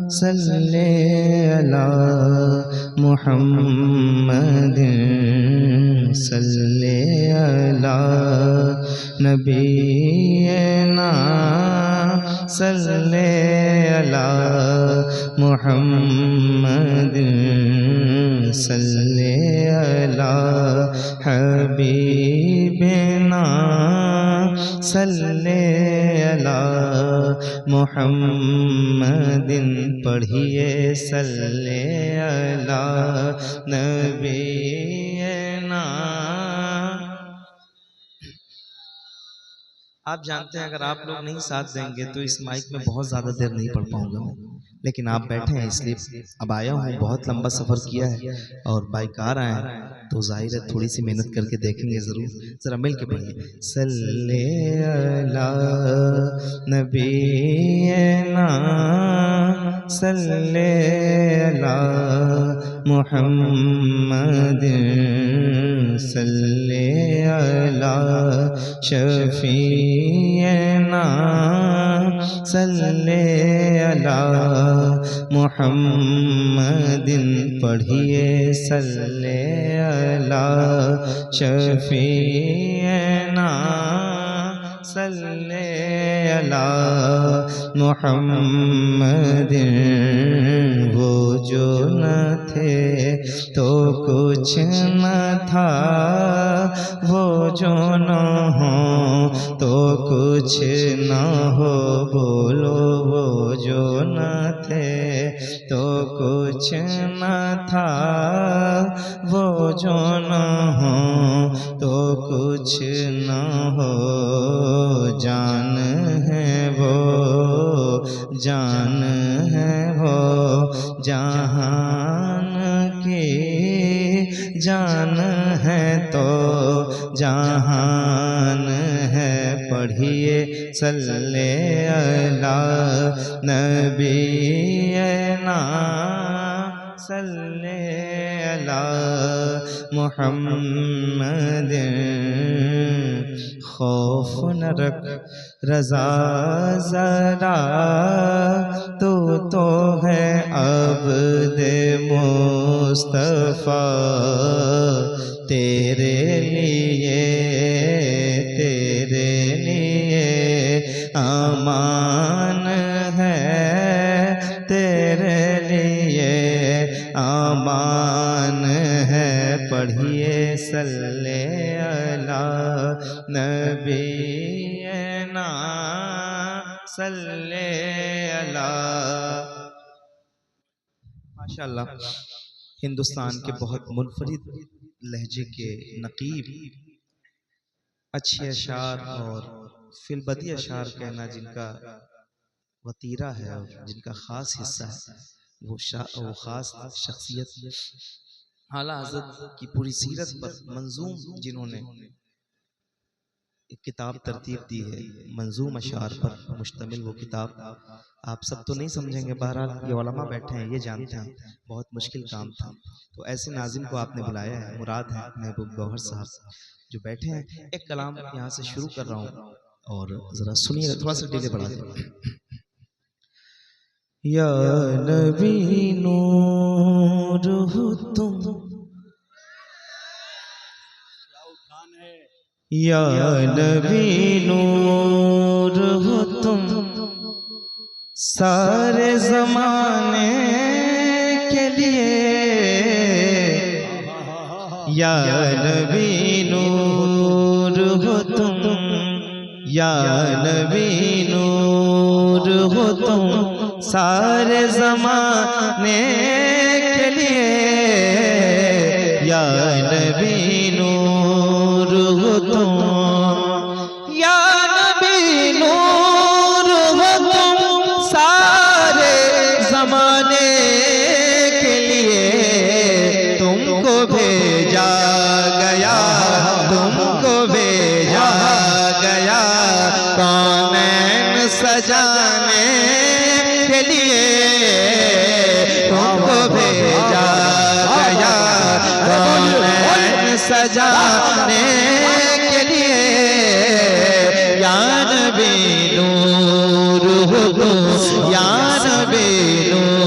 सल्ले अला मुहम्मदिन सल्ले अला नबीना सल्ले अला मुहम्मदिन सल्ले अला हबीबिना सल्ले अला मुहम्मदिन पढ़िए सल्ले अला नबीना। आप जानते हैं अगर आप लोग नहीं साथ देंगे तो इस माइक में बहुत ज़्यादा देर नहीं पढ़ पाऊंगा मैं, लेकिन आप बैठे हैं इसलिए अब आया हूँ। बहुत लंबा सफ़र किया है और बाई कार आए हैं तो जाहिर है थोड़ी सी मेहनत करके देखेंगे ज़रूर। ज़रा मिल के पढ़िए सल्ले अला नबीना सल्ले अला मुहम्मदिन सल्ले अला शफीना सल्ले अला मुहम्मदिन पढ़िए सल्ले अला शफीना सल्ले अला मुहम्मदिन। वो जो न थे तो कुछ न था, वो जो न हो तो कुछ न हो, बोलो वो जो न थे तो कुछ न था, वो जो न हो तो कुछ न हो। जान है वो जान है वो जहान की जान है तो जहान है। पढ़िए सल्ले अला नबीना सल्ले अला मुहम्मदिन। खौफ न रख रज़ा ज़रा, तू तो है अब्दे मुस्तफ़ा। तेरे लिए अमान है, तेरे लिए अमान है। पढ़िए सल्ले अला नबीना सल्ले अला। माशाअल्लाह हिंदुस्तान के बहुत मुनफरिद लहजे के नकीब अच्छे अशार और फिलबदी अशार कहना जिनका वतीरा है और जिनका ख़ास हिस्सा है, वो ख़ास शख्सियत आला हज़रत की पूरी सीरत पर मंजूम जिन्होंने एक किताब तरतीब दी है, मंजूम अशार पर मुश्तमिल वो किताब। आप सब तो नहीं समझेंगे, बहरहाल ये उलमा बैठे हैं ये जानते हैं बहुत मुश्किल काम था। तो ऐसे नाज़िम को आपने बुलाया है, मुराद है महबूब गौहर साहब जो बैठे हैं। एक कलाम यहाँ से शुरू कर रहा हूँ और ज़रा सुनिएगा, थोड़ा सा डिले बढ़ा दें। या नबी नूर हो तुम, या नबी नूर हो तुम, सारे ज़माने के लिए। या नबी नूर हो तुम, या नबी नूर हो तुम, सारे ज़माने के लिए। या नबी नूर हो तुम, या नबी नूर हो तुम, सारे ज़माने के लिए। तुमको भेजा गया, तुमको भेजा गया कौनैन सजाने के लिए। तुमको भेजा गया कौनैन सजाने के लिए। या नबी नूर हो तुम, या नबी नूर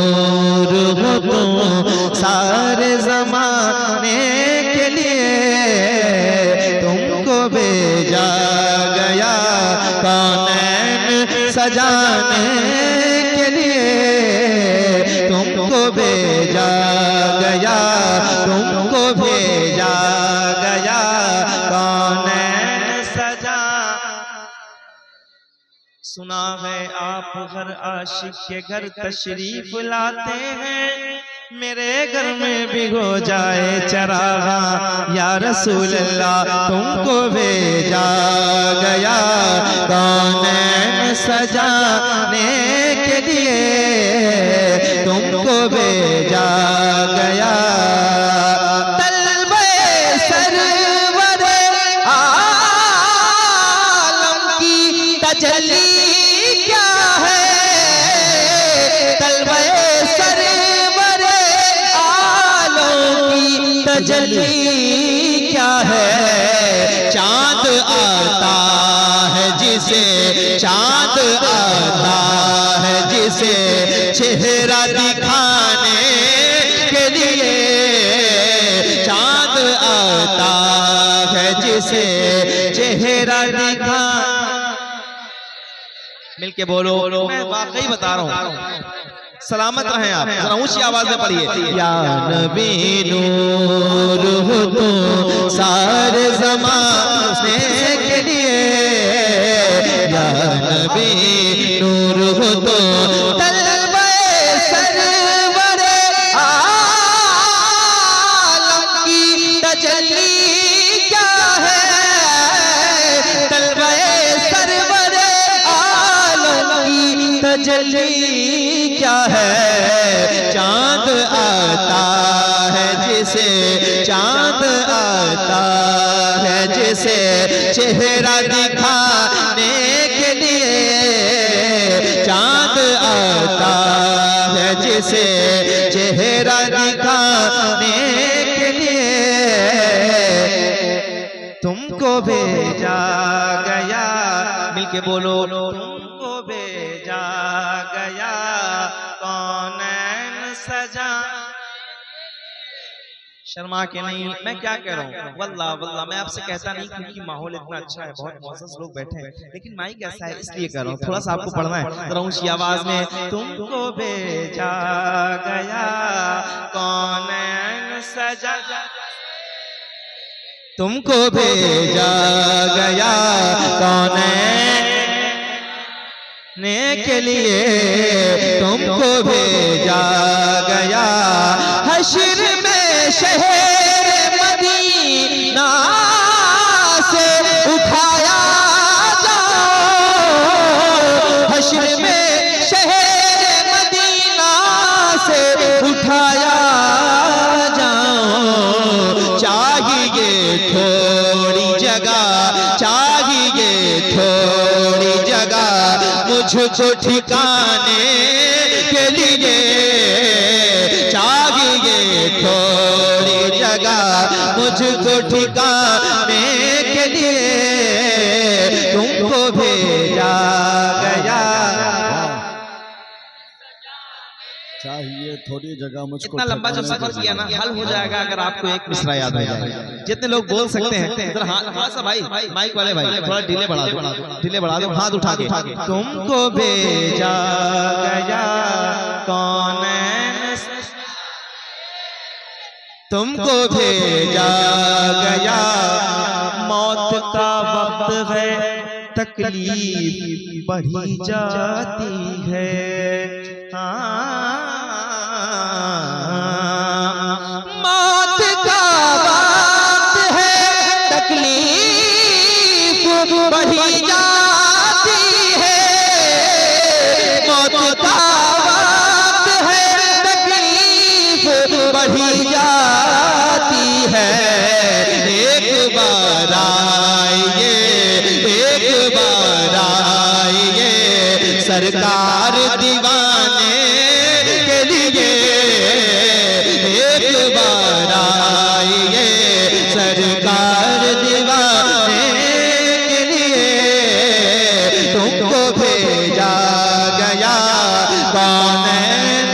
तुम सारे जमाने के लिए, तुमको भेजा गया कौनैन सजाने के लिए, तुमको भेजा गया, तुमको भेजा गया कौनैन सजा। सुना है आप हर आशिक के घर तशरीफ लाते हैं, मेरे घर में भी हो जाए चरागा या रसूल अल्लाह, तुमको भेजा गया कौनैन सजाने के लिए, तुमको भेजा गया। तलबे सरवरे आलम की तजल्ली क्या है, तलबे सरवरे आलम की तजल्ली क्या है। चांद आता है जिसे, चांद आता है जिसे चेहरा दिखाने के लिए, चांद आता है जिसे चेहरा दिखा। मिलके बोलो, मैं वाकई बता रहा हूँ, सलामत रहें आप, जरा ऊंची आवाज में पढ़िए। या नबी नूर हो तो सारे ज़माने के लिए, या नबी नूर हो तो तलबे सरवरे आलम की तजल्ली क्या है, तलबे सरवरे आलम की तजल्ली क्या है। चांद आता है जिसे, चांद आता है जिसे चेहरा दिखाने के लिए, चांद आता है जिसे चेहरा दिखाने के लिए, तुमको भेजा गया। मिलके बोलो, तुमको भेजा गया कौनैन सजा। शर्मा के नहीं, मैं क्या कह रहा हूँ, वल्लाह वल्लाह मैं आपसे कहता नहीं, क्योंकि माहौल इतना अच्छा है, बहुत मौसस लोग बैठे हैं, लेकिन माइक ऐसा है इसलिए कह रहा हूँ, थोड़ा सा आपको पढ़ना है जरा ऊंची आवाज में। तुमको भेजा गया कौनैन सजा, तुमको भेजा गया कौनैन के लिए, तुमको भेजा गया। हश्र में शहर मदीना से उठाया जाओ, हश्र में शहर मदीना से उठाया जाओ। चाहिए थोड़ी जगह, चाहिए थोड़ी जगह मुझको ठिकाने के लिए, चाहिए थोड़ी जगह मुझको ठिकाने के लिए, तुमको भेजा गया। चाहिए थोड़ी जगह मुझको। इतना लंबा जो सफर किया ना, हल हो जाएगा अगर आपको एक मिसरा याद हो जाए। जितने लोग बोल सकते हैं जरा थोड़ा सा भाई, माइक वाले भाई थोड़ा डिले बढ़ा दो, डिले बढ़ा दो, हाथ उठा के। तुमको भेजा गया कौनैन, तुमको भेजा गया। मौत का वक्त है, तकलीफ बढ़ी जाती है, मौत का वक्त है, तकलीफ बढ़ी जाती है, मौत का वक्त है, तकलीफ बढ़ी जाती है। एक बार आइए, एक बार आइए सरकार दीवाने के लिए, एक बार आइए सरकार दीवाने के लिए, तुमको भेजा गया कौनैन।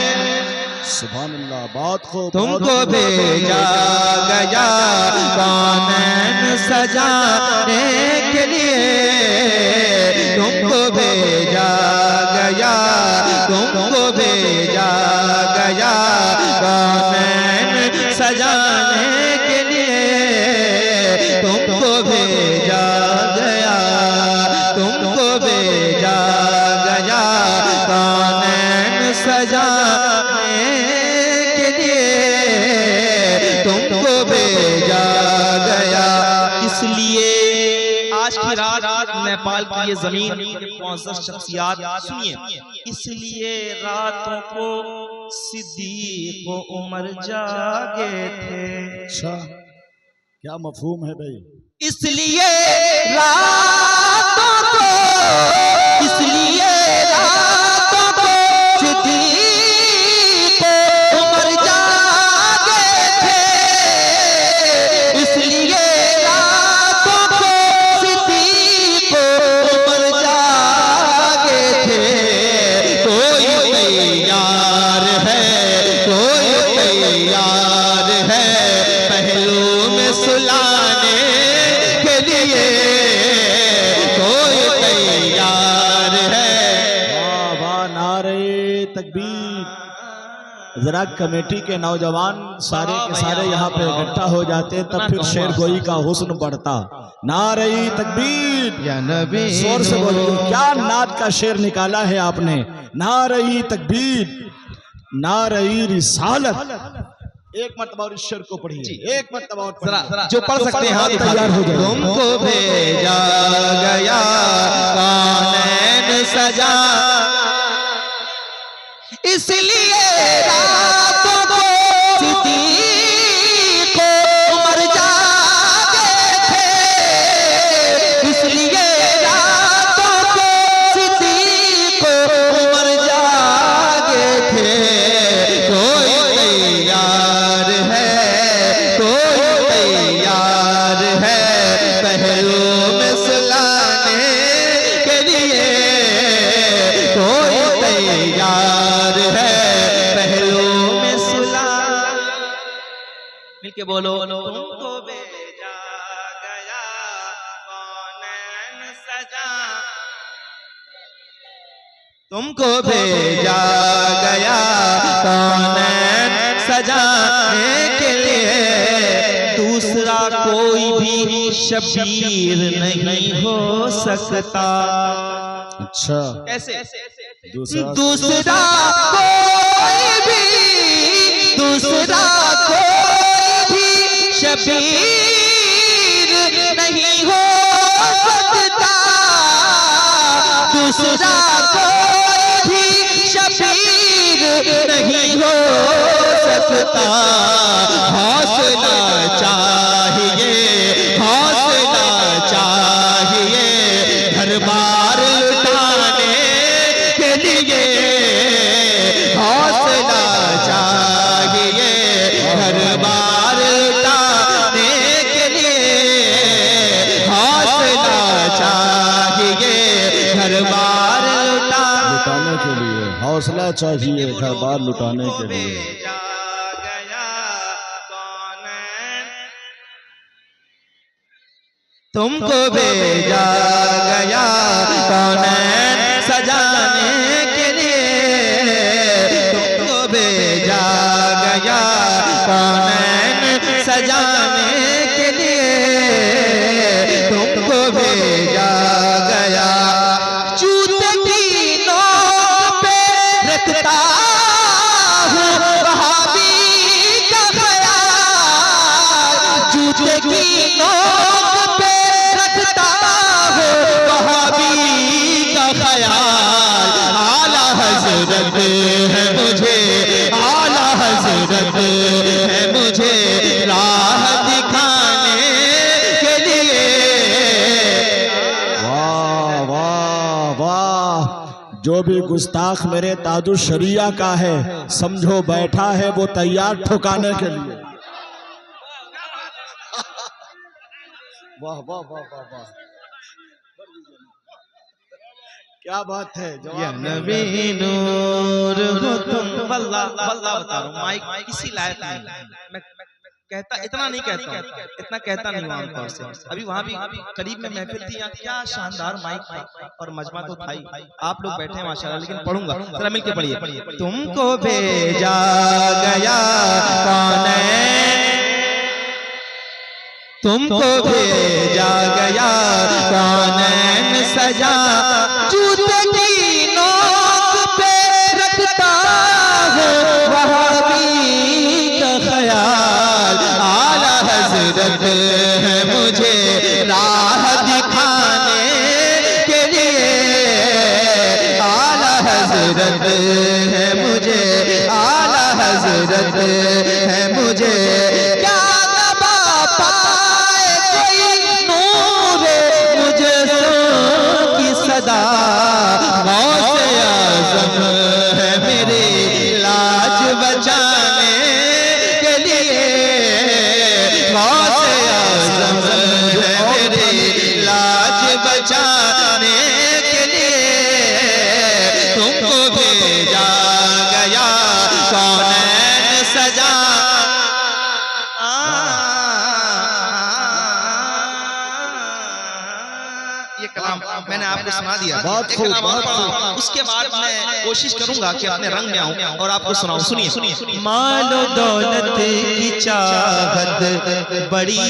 सुभान अल्लाह। बहुत खूब। तुमको भेजा गया कौनैन सजाने के लिए, तुमको भेजा गया, तुमको भेजा गया कौनैन सजाने के लिए, तुमको भेजा गया, तुमको भेजा गया कौनैन सजाने के लिए, तुमको भेजा गया। इसलिए आज की रात नेपाल की ये जमीन मुअज़्ज़ज़ शख्सियात सुनिए, इसलिए रातों को सिद्दीक़ व उमर जागे थे। अच्छा, क्या मफहूम है भाई? इसलिए रातों को, इसलिए रातों को सिद्दीक़ व उमर जागे थे, इसलिए रातों को सिद्दीक़ व उमर जागे थे। कोई तैयार है, कोई तैयार है पहलू में सुलाने के लिए, कोई तैयार है। वाह वाह, नारे तकबीर। जरा कमेटी के नौजवान सारे के सारे यहाँ पे इकट्ठा हो जाते, तब फिर शेर गोई का हुस्न बढ़ता। नारे तकबीर, या नबी जोर से बोलिए, क्या नात का शेर निकाला है आपने। नारे तकबीर, नारे रिसालत। एक मरतबा और इस शेर को पढ़िए, एक मरतबा और पढ़िए। जो पढ़ सकते हैं हाथ तैयार हो जाए। तुमको भेजा गया कौनैन सजा, इसलिए रातों को सिद्दीक़ व उमर जागे थे, इसलिए रातों को सिद्दीक़ व उमर जागे थे। कोई तैयार है, कोई तैयार है पहलू में सुलाने के लिए, कोई तैयार है पहलू में सुला। मिलके बोलो, तुमको भेजा गया कौनैन सजा, तुमको भेजा गया कौनैन सजाने के लिए, दूसरा कोई भी शबीर नहीं हो सकता। अच्छा, कैसे? दूसरा दूसरा कोई भी, दूसरा कोई भी शबीर नहीं हो सकता, दूसरा कोई भी शबीर नहीं हो सकता। हौसला चाहिए, हौसला चाहिए घर बार लुटाने के लिए, हौसला चाहिए घर बार लुटाने के लिए, हौसला चाहिए घर बार लुटाने के लिए, हौसला चाहिए घर बार लुटाने के लिए। भेजा गया कौनैन, तुमको भेजा गया कौनैन सजाने के लिए, तुमको भेजा गया कौनैन सजाने के लिए, तुमको भेजा गया। जूते की नोक पे रखता हूँ वहाबी का ख्याल, जूते की नोक पे रखता हूँ वहाबी का ख्याल। आला हज़रत है मुझे, आला हज़रत है मुझे राह दिखाने के लिए। वाह वाह वाह, जो भी गुस्ताख मेरे ताजुश शरिया का है, समझो बैठा है वो तैयार ठुकाने के लिए। वाह वाह वाह वाह वाह, क्या बात है। या नबी नूर हो तुम वल्लाह वल्लाह बता रहा हूँ, माइक किसी लायक नहीं। मैं कहता इतना नहीं कहता हूँ, इतना कहता नहीं हूँ आमतौर से। अभी वहां भी करीब में महफिल थी, यहाँ क्या शानदार माइक था और मजमा तो था ही। आप लोग बैठे हैं माशाल्लाह, लेकिन पढ़ूंगा जरा मिलके पढ़िए। तुमको भेजा गया कौनैन, तुमको भेजा गया कौनैन सजा, जूते की नोक पे रखता है वहाबी का ख्याल। आला हजरत है मुझे राह दिखाने के लिए, आला हजरत है मुझे, आला हजरत है मुझे। क्या नवा पाए कोई नूर मुझे की सदा, गौसे आज़म है मेरी लाज बचाने के लिए, गौसे आज़म है मेरी लाज बचाने के लिए। तुमको भेजा गया कौनैन सजा, ये कलाम मैंने आपको सुना दिया। बहुत खूब, बहुत खूब। उसके बाद मैं कोशिश करूंगा कि अपने रंग में आऊं और आपको सुनाऊं। सुनिए। मालो दौलत की चाहत बड़ी